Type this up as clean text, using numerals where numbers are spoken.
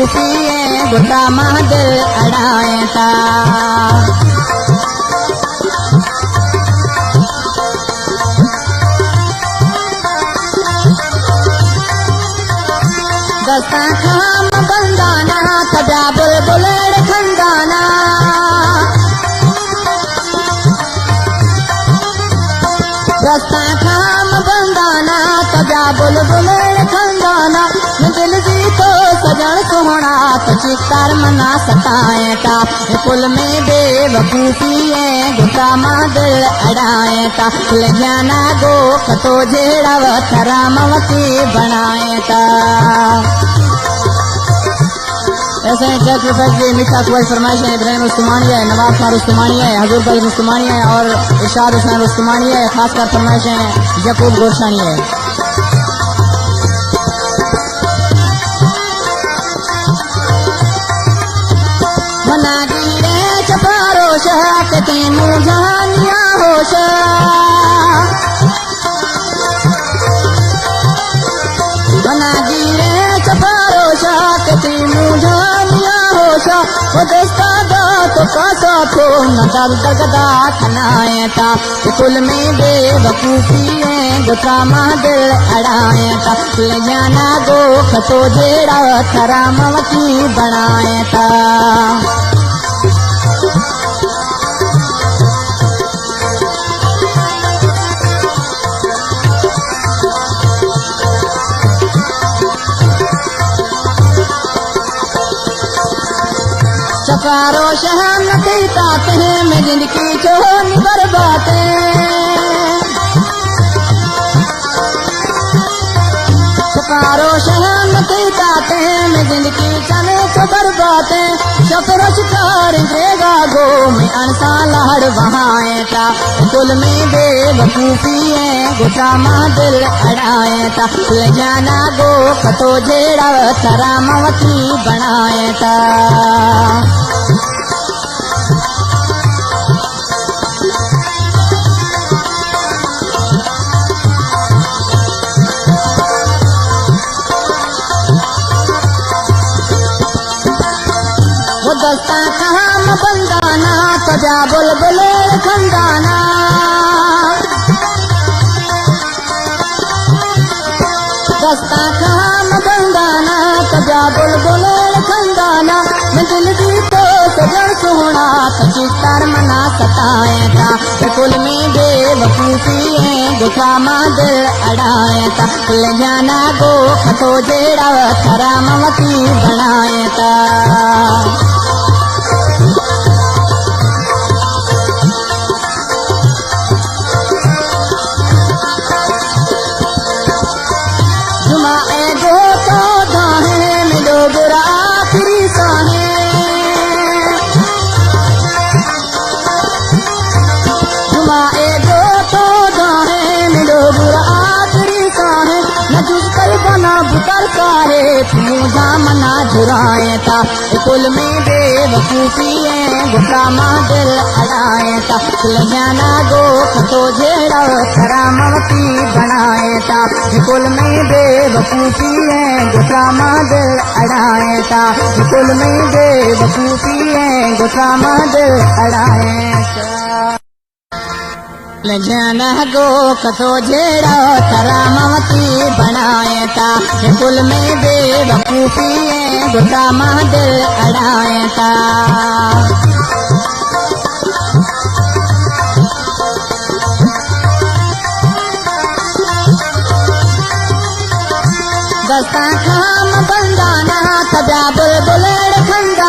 बेवकूफी गुटा मां दिल अड़ाए ता दस्ता खाम बंदाना तजा बुलबुल खंदाना दस्ता खाम बंदाना तजा बुलबुल खंदाना दिल जी तो सजन सोहना तो चिकार मना सताए ता पुल में बेवकूफी गुटा मां दिल अड़ाए ता लजाना गो कतो जेड़ा वथरामवती बनाए ता। ऐसे ट्रैक फैक्ट्री मीठा कुआई फरमाइश है इब्राहिम उस्मानी है, नवाब खान उस्मानी है, हजूर भाई उस्मानी है और इरशाद हुसैन उस्मानी है। खासकर फरमाइश है यकूब गोरशानी है। मना गिरे चपारो शाह के तेनू जहानिया होश मना गिरे चपारो शाह के तेनू जहानिया होश वो दस्ता दा तो कासा थो न दर दगदा खनाए ता कुल में बेवकूफी गुटा मां दिल अड़ाए ता ले जाना गो खतो जेड़ा थरामवती बनाए ता। चकारो शहन की ताते में जिंदगी जो बर्बाते चकारो शहन की ताते में जिंदगी चले तो बर्बाते शफर शिकार देगा गो में अनसा लहड़ बहाए ता कुल में बेवकूफी गुटा मां दिल अड़ाए ता ले जाना गो कतो जेड़ा थरामवती बनाए ता। दस्ता खाम बंदाना तजा बुलबुल खंदाना दस्ता खाम बंदाना तजा बुलबुल खंदाना मैं दिल दी तो सजन सोहना सची कर मना सताए था कुल में बेवकूफी गुटा मां दिल अड़ाए था ले जाना गो खतो जेड़ा थरामवती बनाए ता। मना झुराए था कुल में बेवकूफी गुटा मां दिल अड़ाए था ले जाना गो खतो जेड़ा थरामवती बनाए था कुल में बेवकूफी गुटा मां दिल अड़ाए था कुल में बेवकूफी गुटा मां दिल अड़ाए था ले जाना गो कतो जेड़ा थरामवती बनाए ता कुल में बेवकूफी गुटा मां दिल अड़ाए ता। दस्ता खाम बंदाना तजा बुलबुल खंदा